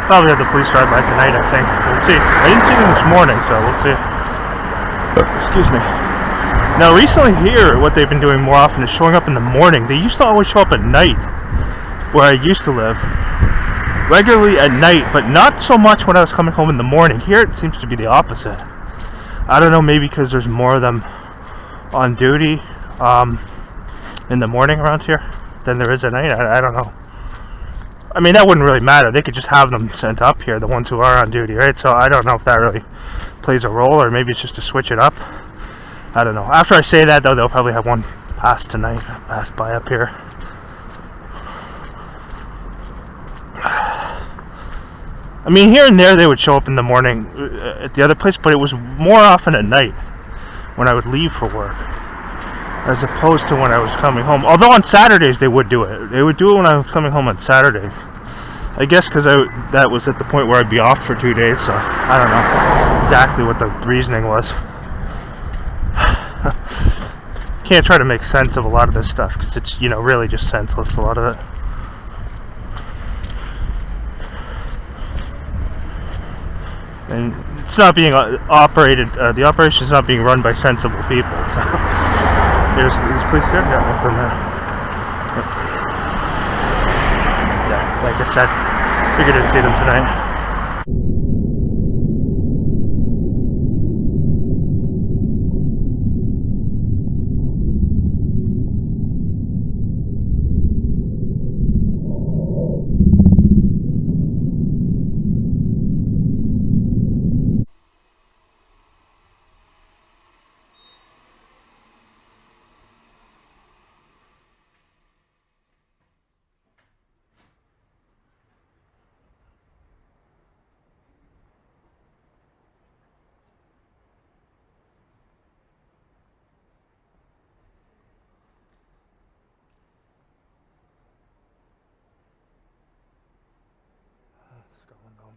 Probably have the police drive by tonight, I think. We'll see. I didn't see them this morning, so we'll see. Excuse me. Now, recently here, what they've been doing more often is showing up in the morning. They used to always show up at night, where I used to live. Regularly at night, but not so much when I was coming home in the morning. Here, it seems to be the opposite. I don't know, maybe because there's more of them on duty in the morning around here than there is at night. I don't know. I mean, that wouldn't really matter. They could just have them sent up here, the ones who are on duty, right? So I don't know if that really plays a role, or maybe it's just to switch it up. I don't know. After I say that, though, they'll probably have one pass tonight, pass by up here. I mean, here and there they would show up in the morning at the other place, but it was more often at night when I would leave for work, as opposed to when I was coming home. Although on Saturdays they would do it. They would do it when I was coming home on Saturdays. I guess because that was at the point where I'd be off for 2 days, so I don't know exactly what the reasoning was. Can't try to make sense of a lot of this stuff, because it's, you know, really just senseless, a lot of it. And it's not being operated, the operation is not being run by sensible people, so. There's police here? Yeah, that's on there. Yeah, like I said, figured I'd see them tonight.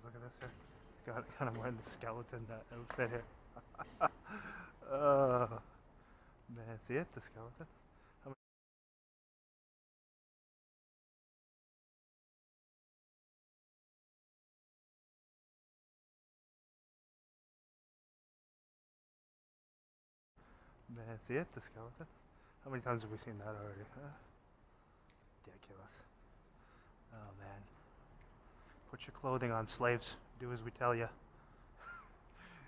Look at this here. He's got kind of wearing the skeleton outfit here. Oh, man, see it? The skeleton? How much? Man, see it? The skeleton? How many times have we seen that already? Huh? Ridiculous. Oh, man. Put your clothing on, slaves. Do as we tell you.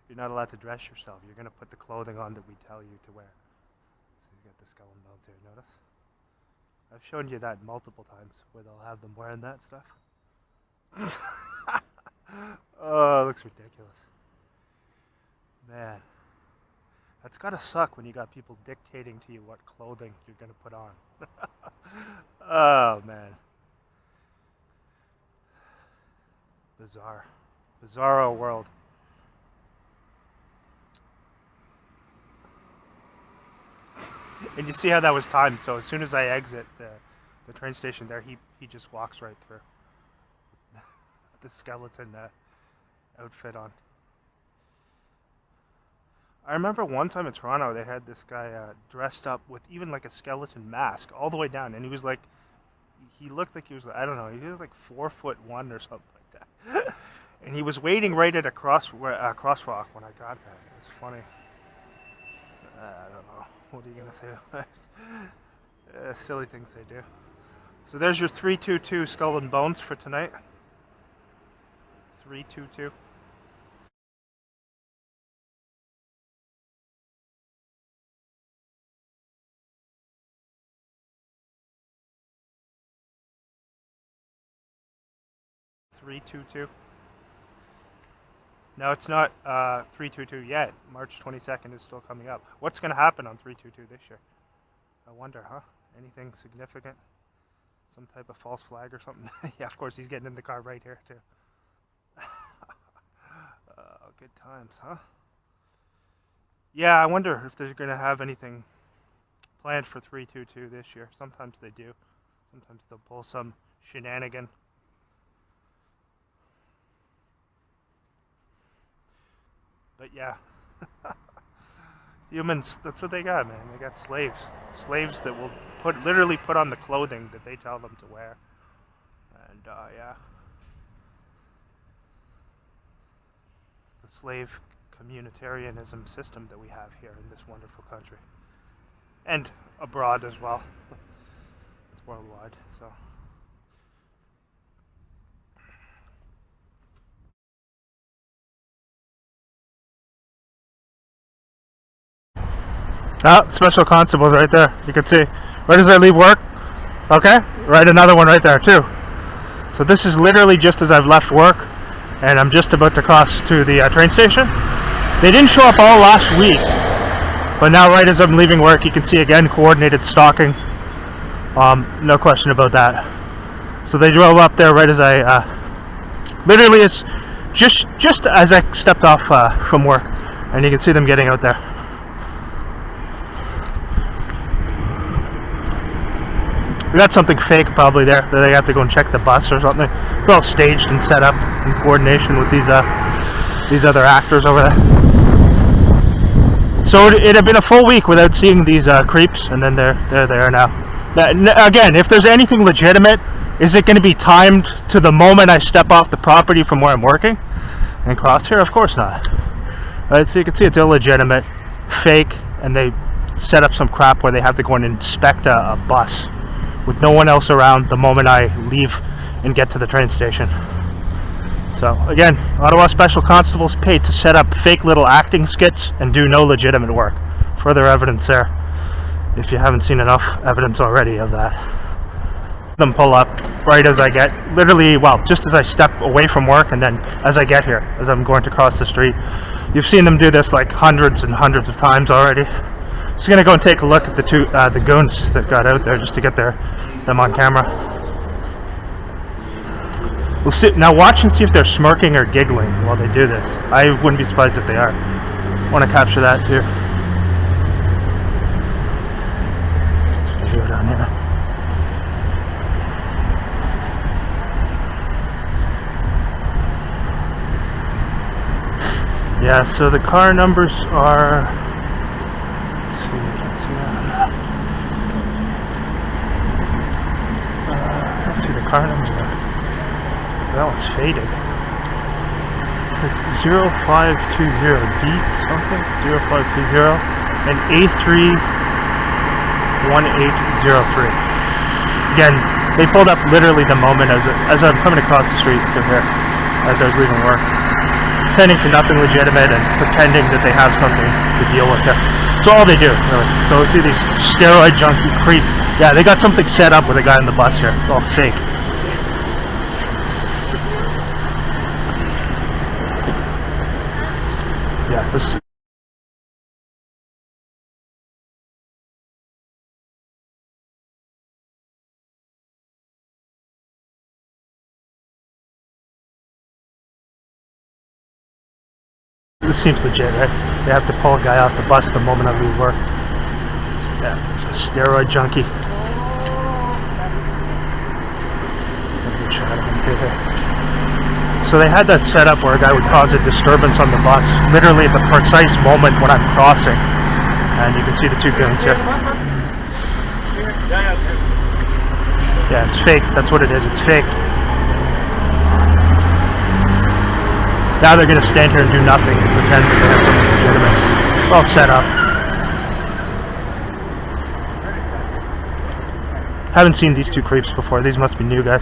You're not allowed to dress yourself. You're going to put the clothing on that we tell you to wear. So he's got the skull and bones here, notice? I've shown you that multiple times, where they'll have them wearing that stuff. Oh, it looks ridiculous. Man. That's gotta suck when you got people dictating to you what clothing you're going to put on. Oh, man. Bizarre. Bizarro world. And you see how that was timed, so as soon as I exit the train station there, he just walks right through. The skeleton outfit on. I remember one time in Toronto, they had this guy dressed up with even like a skeleton mask all the way down, and he was like, he looked like he was, I don't know, he was like 4'1" or something like that. And he was waiting right at a crosswalk when I got there. It was funny. I don't know. What are you going to say? Silly things they do. So there's your 322 Skull and Bones for tonight. 322. No, it's not 322 yet. March 22nd is still coming up. What's going to happen on 322 this year? I wonder, huh? Anything significant? Some type of false flag or something? Yeah, of course, he's getting in the car right here, too. Good times, huh? Yeah, I wonder if they're going to have anything planned for 322 this year. Sometimes they do. Sometimes they'll pull some shenanigan. But yeah, humans, that's what they got, man. They got slaves. Slaves that will literally put on the clothing that they tell them to wear. And yeah. slave communitarianism system that we have here in this wonderful country. And abroad as well. It's worldwide, so. Special constables right there. You can see. Right as I leave work. Okay. Right, another one right there too. So this is literally just as I've left work, and I'm just about to cross to the train station. They didn't show up all last week, but now right as I'm leaving work, you can see again coordinated stalking. No question about that. So they drove up there right as I, literally it's just as I stepped off from work, and you can see them getting out there. We got something fake probably there that they have to go and check the bus or something. It's all staged and set up in coordination with these other actors over there. So it had been a full week without seeing these creeps, and then they're there now. Again, if there's anything legitimate, is it going to be timed to the moment I step off the property from where I'm working and cross here? Of course not. Right, so you can see it's illegitimate, fake, and they set up some crap where they have to go and inspect a bus with no one else around the moment I leave and get to the train station. So again, Ottawa Special Constables paid to set up fake little acting skits and do no legitimate work. Further evidence there, if you haven't seen enough evidence already of that. Them pull up right as I get, literally, well, just as I step away from work, and then as I get here, as I'm going to cross the street. You've seen them do this like hundreds and hundreds of times already. Just gonna go and take a look at the goons that got out there just to get them on camera. We'll see. Now watch and see if they're smirking or giggling while they do this. I wouldn't be surprised if they are. I want to capture that too. Just go down here. Yeah, so the car numbers are. Let's see, I can't see that. Let's see the car numbers there. That one's faded. It's like 0520 D something, 0520, and A31803. Again, they pulled up literally the moment as I'm coming across the street to here, as I was leaving work, pretending to nothing legitimate and pretending that they have something to deal with here. That's all they do, really. So see these steroid junkie creep. Yeah, they got something set up with a guy on the bus here. It's all fake. Yeah, this seems legit, right? They have to pull a guy off the bus the moment I leave work. Yeah, steroid junkie. Good shot of him too here. So they had that set up where a guy would cause a disturbance on the bus, literally at the precise moment when I'm crossing. And you can see the two goons here. Yeah, it's fake. That's what it is. It's fake. Now they're going to stand here and do nothing and pretend that they have something legitimate. It's all set up. Haven't seen these two creeps before. These must be new guys.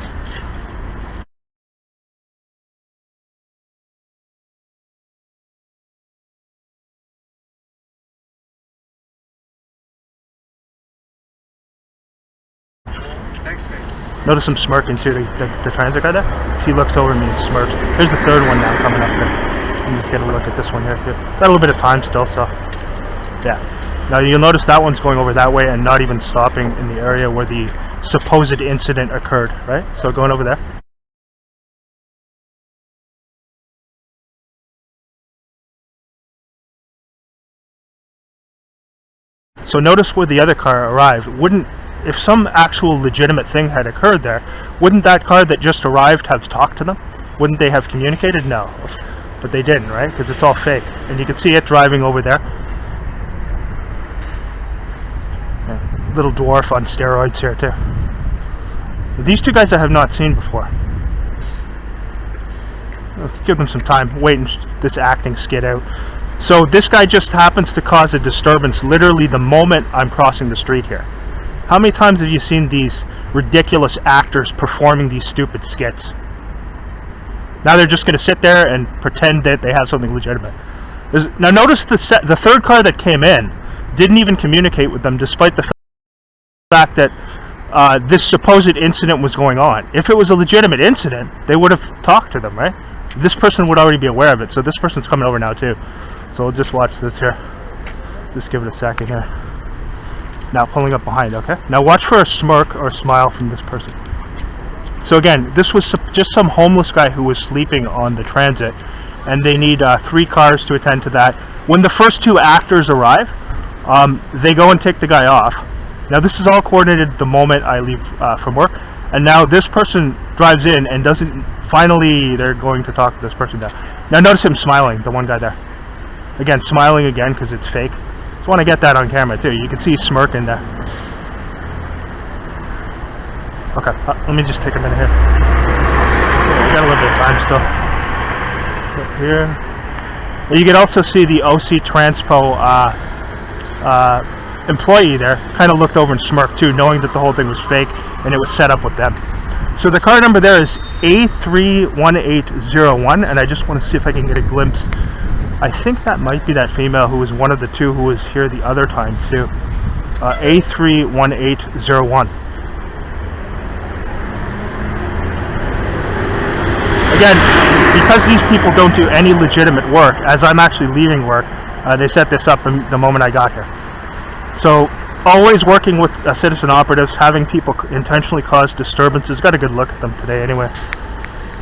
Notice him smirking too, the transit guy there. He looks over at me and smirks. There's the third one now coming up here. I'm just gonna look at this one here too. Got a little bit of time still, so yeah. Now you'll notice that one's going over that way and not even stopping in the area where the supposed incident occurred, right? So going over there. So notice where the other car arrived. If some actual legitimate thing had occurred there, wouldn't that car that just arrived have talked to them? Wouldn't they have communicated? No. But they didn't, right? Because it's all fake. And you can see it driving over there. Yeah, little dwarf on steroids here too. These two guys I have not seen before. Let's give them some time, wait this acting skit out. So this guy just happens to cause a disturbance literally the moment I'm crossing the street here. How many times have you seen these ridiculous actors performing these stupid skits? Now they're just going to sit there and pretend that they have something legitimate. Now notice the third car that came in didn't even communicate with them, despite the fact that this supposed incident was going on. If it was a legitimate incident, they would have talked to them, right? This person would already be aware of it, so this person's coming over now too. So we'll just watch this here. Just give it a second here. Now pulling up behind, okay? Now watch for a smirk or a smile from this person. So again, this was just some homeless guy who was sleeping on the transit, and they need 3 cars to attend to that. When the first 2 actors arrive, they go and take the guy off. Now this is all coordinated the moment I leave from work, and now this person drives in and finally they're going to talk to this person now. Now notice him smiling, the one guy there. Again, smiling again because it's fake. Just want to get that on camera too. You can see he's smirking there. Okay, let me just take a minute here. We got a little bit of time still. Up here. You can also see the OC Transpo employee there kind of looked over and smirked too, knowing that the whole thing was fake and it was set up with them. So the car number there is A31801, and I just want to see if I can get a glimpse. I think that might be that female who was one of the 2 who was here the other time too. A31801. Again, because these people don't do any legitimate work, as I'm actually leaving work, they set this up the moment I got here. So, always working with citizen operatives, having people intentionally cause disturbances. Got a good look at them today anyway.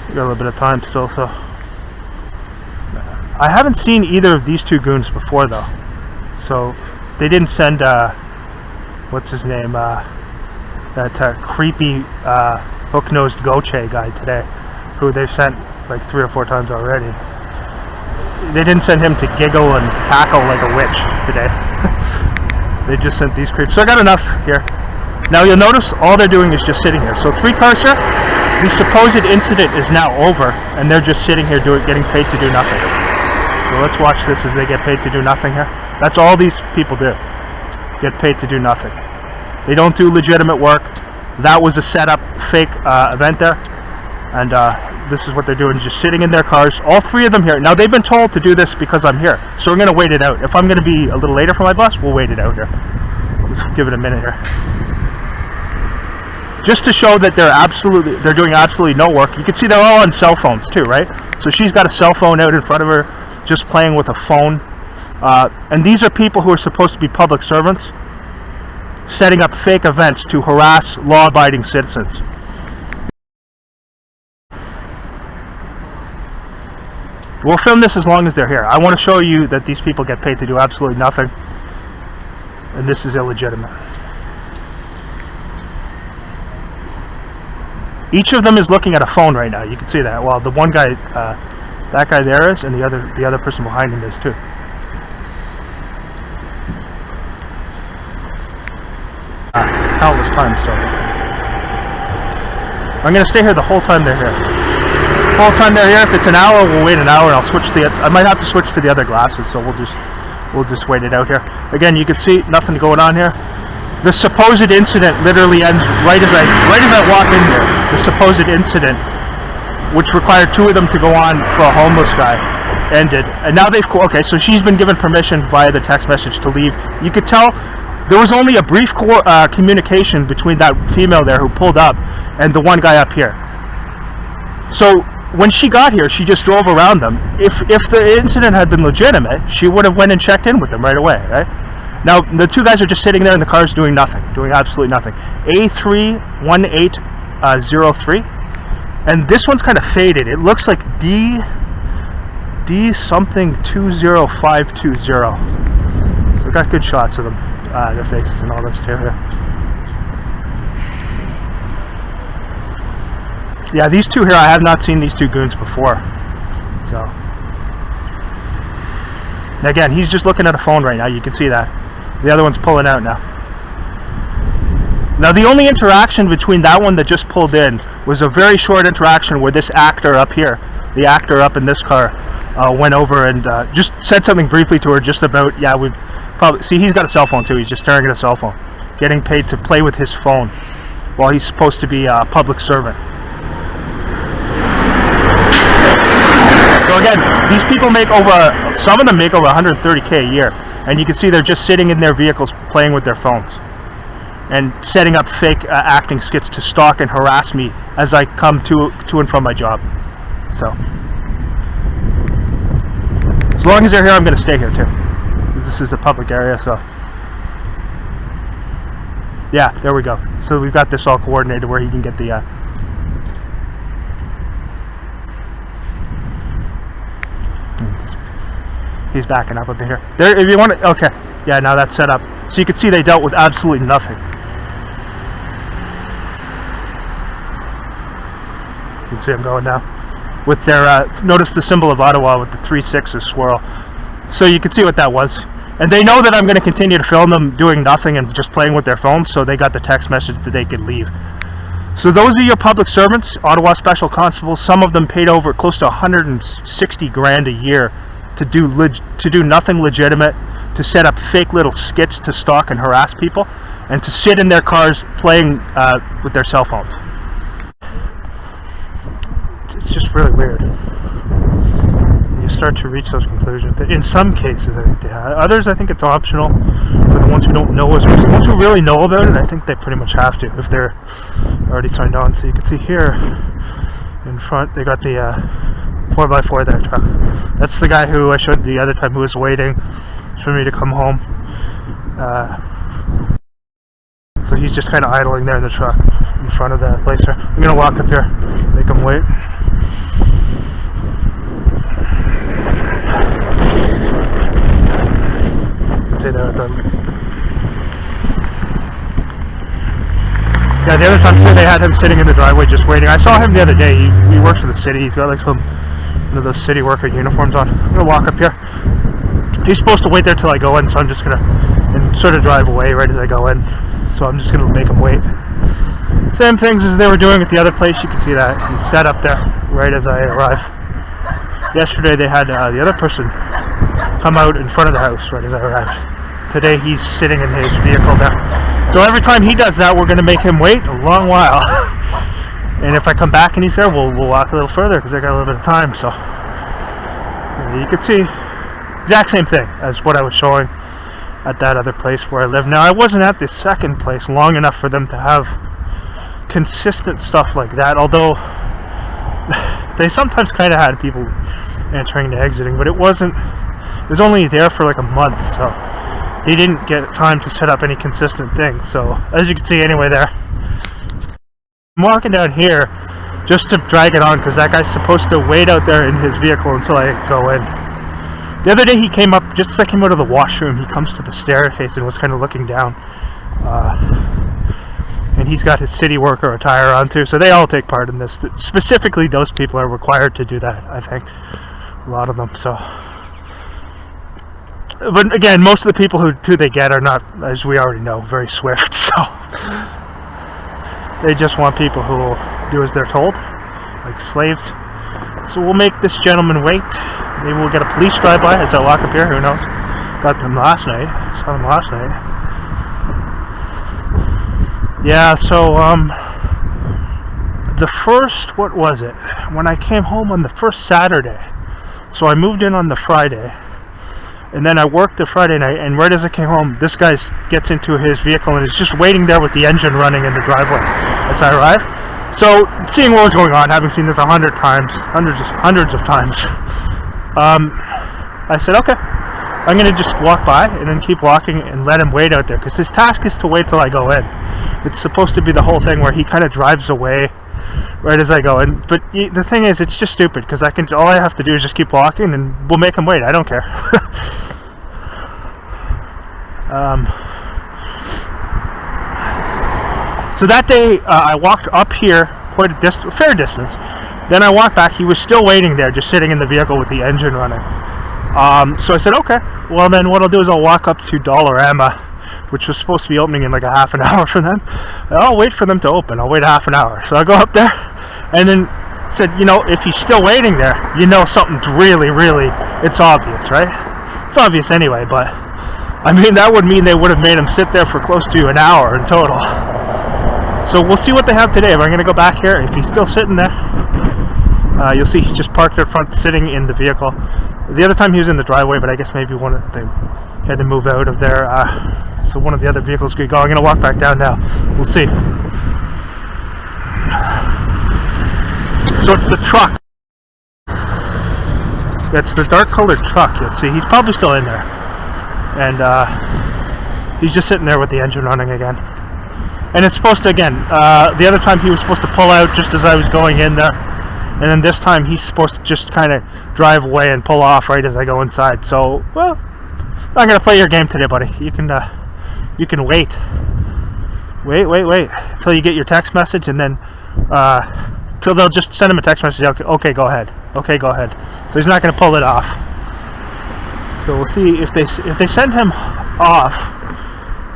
We got a little bit of time still, so. I haven't seen either of these 2 goons before though. So, they didn't send, what's his name, that creepy hook-nosed Goche guy today, who they've sent like 3 or 4 times already. They didn't send him to giggle and cackle like a witch today. They just sent these creeps. So I got enough here. Now you'll notice all they're doing is just sitting here. So 3 cars here. The supposed incident is now over, and they're just sitting here getting paid to do nothing. So let's watch this as they get paid to do nothing here. That's all these people do. Get paid to do nothing. They don't do legitimate work. That was a setup, fake event there. And this is what they're doing, just sitting in their cars, all 3 of them here. Now they've been told to do this because I'm here, so we're going to wait it out. If I'm going to be a little later for my bus, we'll wait it out here. Let's give it a minute here. Just to show that they're doing absolutely no work. You can see they're all on cell phones too, right? So she's got a cell phone out in front of her, just playing with a phone. And these are people who are supposed to be public servants, setting up fake events to harass law-abiding citizens. We'll film this as long as they're here. I want to show you that these people get paid to do absolutely nothing, and this is illegitimate. Each of them is looking at a phone right now. You can see that. Well, the one guy, that guy there is, and the other person behind him is too. Countless times. So I'm going to stay here the whole time they're here. Whole time they're here. If it's an hour, we'll wait an hour, and I'll switch I might have to switch to the other glasses, so we'll just wait it out here. Again, you can see nothing going on here. The supposed incident literally ends right as I walk in here. The supposed incident, which required 2 of them to go on for a homeless guy, ended. And now okay, so she's been given permission via the text message to leave. You could tell there was only a brief communication between that female there who pulled up and the one guy up here. So when she got here, she just drove around them. If the incident had been legitimate, she would have went and checked in with them right away, right? Now, the 2 guys are just sitting there in the cars doing nothing, doing absolutely nothing. A31803, and this one's kind of faded. It looks like D something 20520. So I got good shots of them, their faces and all this here. Yeah, these 2 here, I have not seen these 2 goons before. So, and again, he's just looking at a phone right now. You can see that. The other one's pulling out now. Now, the only interaction between that one that just pulled in was a very short interaction where this actor up here the actor up in this car went over and just said something briefly to her, just about, yeah, we probably, see, he's got a cell phone too, he's just staring at a cell phone, getting paid to play with his phone while he's supposed to be a public servant. So again, these people make over, some of them make over $130K a year, and you can see they're just sitting in their vehicles playing with their phones and setting up fake acting skits to stalk and harass me as I come to and from my job. So as long as they're here, I'm going to stay here too, because this is a public area. So yeah, there we go. So we've got this all coordinated where he can get the he's backing up a bit here. There, if you want to, okay, yeah, now that's set up. So you can see they dealt with absolutely nothing. You can see them going now with their, notice the symbol of Ottawa with the 3 6s swirl. So you can see what that was. And they know that I'm going to continue to film them doing nothing and just playing with their phones, so they got the text message that they could leave. So those are your public servants, Ottawa Special Constables. Some of them paid over close to 160 grand a year to do nothing legitimate, to set up fake little skits to stalk and harass people, and to sit in their cars playing with their cell phones. It's just really weird. You start to reach those conclusions. In some cases, I think they have. Others, I think it's optional for the ones who don't know as much. The ones who really know about it, I think they pretty much have to if they're already signed on. So you can see here in front, they got the 4x4 there truck. That's the guy who I showed the other time who was waiting for me to come home. So he's just kind of idling there in the truck in front of the place here. I'm going to walk up here, make him wait. See there at the... Yeah, the other time too, they had him sitting in the driveway just waiting. I saw him the other day. He works for the city. He's got like some one of those city worker uniforms on. I'm going to walk up here. He's supposed to wait there till I go in, so I'm just going to sort of drive away right as I go in. So I'm just going to make him wait. Same things as they were doing at the other place. You can see that. He's set up there right as I arrive. Yesterday they had the other person come out in front of the house right as I arrived. Today he's sitting in his vehicle there. So every time he does that, we're going to make him wait a long while. And if I come back and he's there, we'll walk a little further because I got a little bit of time. So you can see exact same thing as what I was showing at that other place where I live. Now, I wasn't at this second place long enough for them to have consistent stuff like that, although they sometimes kind of had people entering and exiting, but it was only there for like a month, so they didn't get time to set up any consistent things. So as you can see anyway there, I'm walking down here just to drag it on because that guy's supposed to wait out there in his vehicle until I go in. The other day he came up, just as I came out of the washroom, he comes to the staircase and was kind of looking down. And he's got his city worker attire on too, so they all take part in this. Specifically, those people are required to do that, I think. A lot of them, so. But again, most of the people who they get are not, as we already know, very swift, so. They just want people who will do as they're told, like slaves. So we'll make this gentleman wait. Maybe we'll get a police drive-by as I walk up here, who knows. Got them last night, saw them last night. Yeah, so, the first, what was it? When I came home on the first Saturday, so I moved in on the Friday, and then I worked the Friday night, and right as I came home, this guy gets into his vehicle and is just waiting there with the engine running in the driveway as I arrived. So, seeing what was going on, having seen this 100 times, hundreds of times, I said, okay, I'm going to just walk by and then keep walking and let him wait out there, because his task is to wait till I go in. It's supposed to be the whole thing where he kind of drives away right as I go in. But the thing is, it's just stupid, because all I have to do is just keep walking and we'll make him wait. I don't care. So that day, I walked up here quite a fair distance. Then I walked back. He was still waiting there, just sitting in the vehicle with the engine running. So I said, okay, well then what I'll do is I'll walk up to Dollarama, which was supposed to be opening in like a half an hour for them. I'll wait for them to open. I'll wait half an hour. So I go up there, and then said, you know, if he's still waiting there, you know something's really, it's obvious, right? It's obvious anyway, but I mean, that would mean they would have made him sit there for close to an hour in total. So we'll see what they have today. If I'm going to go back here, if he's still sitting there, you'll see he's just parked there front, sitting in the vehicle. The other time he was in the driveway, but I guess maybe they had to move out of there. So one of the other vehicles could go. I'm going to walk back down now. We'll see. So it's the truck. It's the dark colored truck. You'll see he's probably still in there. And he's just sitting there with the engine running again. And it's supposed to, again, the other time he was supposed to pull out just as I was going in there. And then this time he's supposed to just kind of drive away and pull off right as I go inside. So, well, I'm not going to play your game today, buddy. You can wait. Wait until you get your text message, and then till they'll just send him a text message. Okay, go ahead. Okay, go ahead. So he's not going to pull it off. So we'll see if they send him off.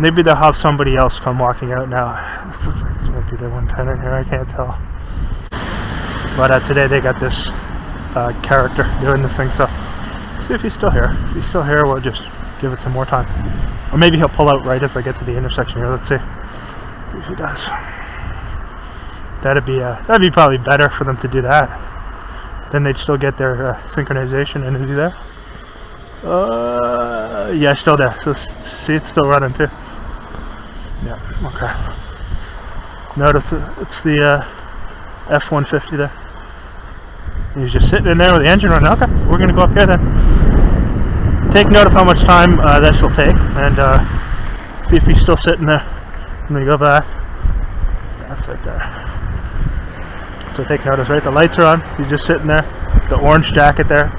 Maybe they'll have somebody else come walking out now. This looks like this might be the one tenant here. I can't tell. But today they got this character doing this thing. So see if he's still here. If he's still here, we'll just give it some more time. Or maybe he'll pull out right as I get to the intersection here. Let's see. See if he does. That'd be probably better for them to do that. Then they'd still get their synchronization. And is he there? Yeah, still there. So see, it's still running too. Yeah. Okay. Notice it's the F-150 there. He's just sitting in there with the engine running. Okay, we're gonna go up here then. Take note of how much time this will take, and see if he's still sitting there. Let me go back. That's right there. So take notice, right? The lights are on. He's just sitting there. The orange jacket there,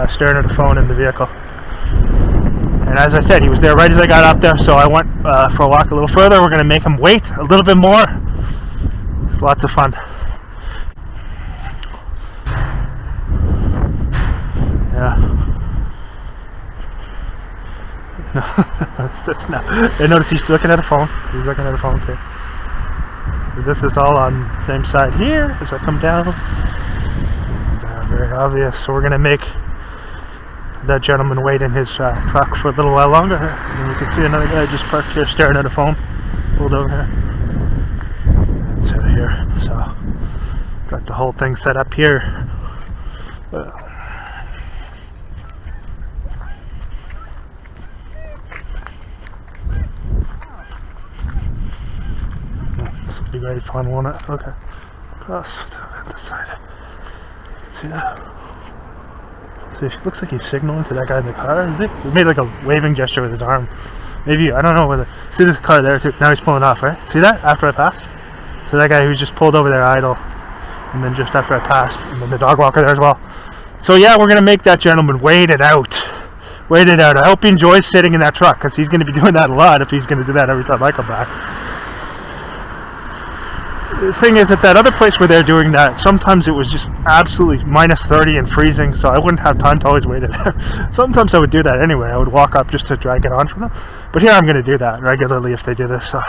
staring at the phone in the vehicle. And as I said, he was there right as I got up there. So I went for a walk a little further. We're gonna make him wait a little bit more. It's lots of fun. Yeah. No. I notice he's looking at a phone. He's looking at a phone too. This is all on the same side here as I come down. Very obvious. So we're going to make that gentleman wait in his truck for a little while longer. And you can see another guy just parked here staring at a phone. Pulled over here. That's it here. So got the whole thing set up here. This will be very fun, won't it? Okay. Across to this side. You can see that. See, it looks like he's signaling to that guy in the car. He made like a waving gesture with his arm. Maybe, I don't know whether. See this car there too? Now he's pulling off, right? See that? After I passed? So that guy who just pulled over there idle. And then just after I passed. And then the dog walker there as well. So yeah, we're going to make that gentleman wait it out. Wait it out. I hope he enjoys sitting in that truck, because he's going to be doing that a lot if he's going to do that every time I come back. The thing is, at that other place where they're doing that, sometimes it was just absolutely -30 and freezing, so I wouldn't have time to always wait it there. Sometimes I would do that anyway. I would walk up just to drag it on for them. But here I'm going to do that regularly if they do this. So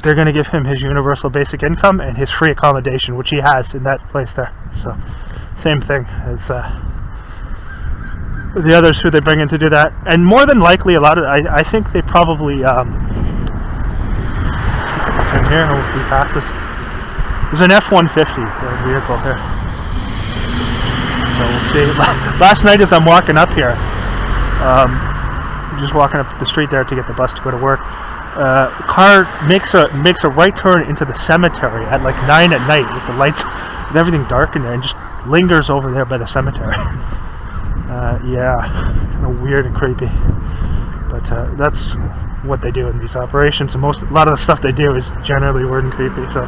they're going to give him his universal basic income and his free accommodation, which he has in that place there. So same thing as the others who they bring in to do that. And more than likely, a lot of I think they probably in here, hopefully he passes. There's an F-150 vehicle here. So we'll see. Last night as I'm walking up here, just walking up the street there to get the bus to go to work, the car makes a right turn into the cemetery at like 9 at night with the lights and everything dark in there, and just lingers over there by the cemetery. Yeah, kind of weird and creepy. But that's what they do in these operations, and a lot of the stuff they do is generally weird and creepy. So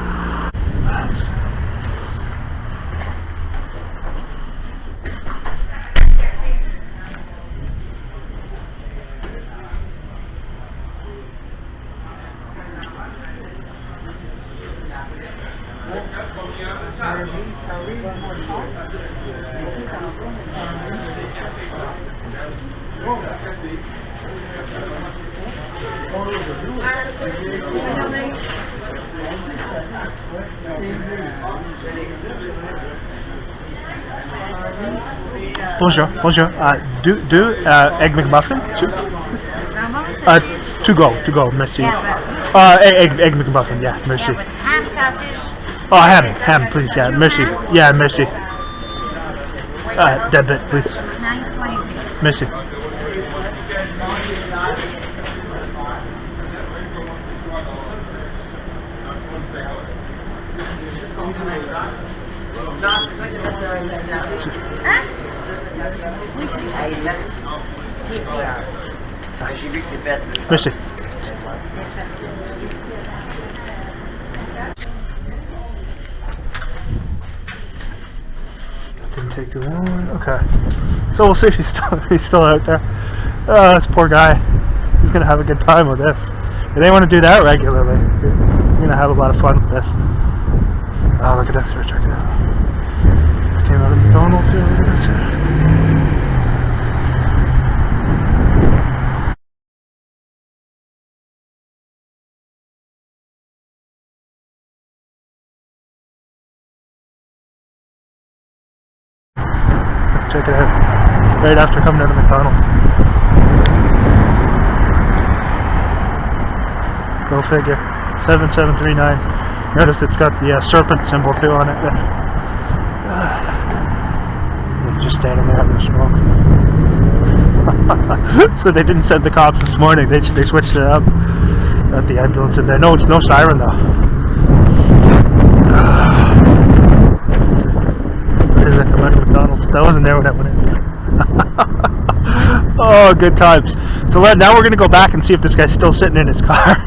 Bonjour, bonjour. Deux egg McMuffin, two. To go, merci. Egg McMuffin, yeah, merci. Ham sausage. Oh, ham, please, yeah, merci. Yeah, merci. Debit, please. $9.20. Merci. Merci. Didn't take too long. Okay. So we'll see if he's still out there. Oh, this poor guy. He's gonna have a good time with this. If they want to do that regularly, you're gonna have a lot of fun with this. Oh, look at this. Check it out. This came out of McDonald's here. Look at this. Check it out. Right after coming out of McDonald's. Go figure. 7739. Notice it's got the serpent symbol too on it there. Just standing there having a smoke. So they didn't send the cops this morning. They switched it up at the ambulance in there. No, it's no siren though. As I come out of McDonald's. That wasn't there when I went in. Oh, good times. So now we're going to go back and see if this guy's still sitting in his car.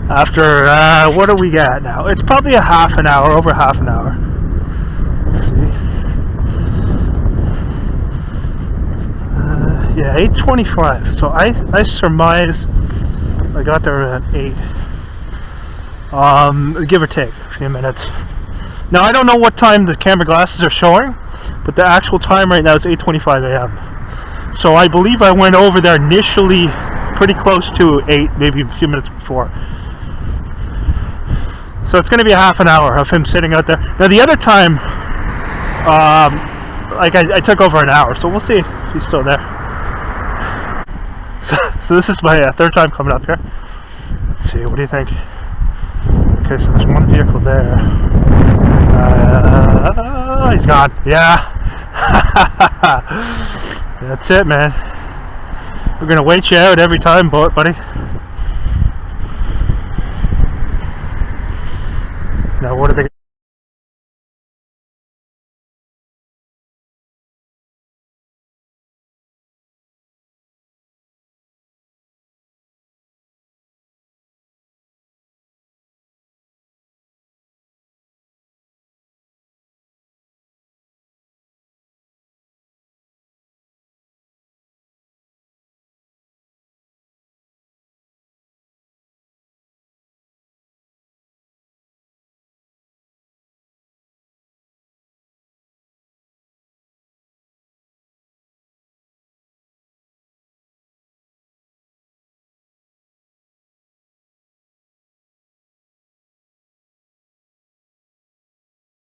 After, what do we got now? It's probably a half an hour, over half an hour. Let's see. Yeah, 8:25. So I surmise I got there at 8. Give or take a few minutes. Now I don't know what time the camera glasses are showing, but the actual time right now is 8:25 a.m. So I believe I went over there initially pretty close to 8, maybe a few minutes before. So it's going to be a half an hour of him sitting out there. Now the other time, like I took over an hour, so we'll see if he's still there. So this is my third time coming up here. Let's see, what do you think? Okay, so there's one vehicle there. He's gone. Yeah. That's it, man. We're gonna wait you out every time, buddy. Now, what are they?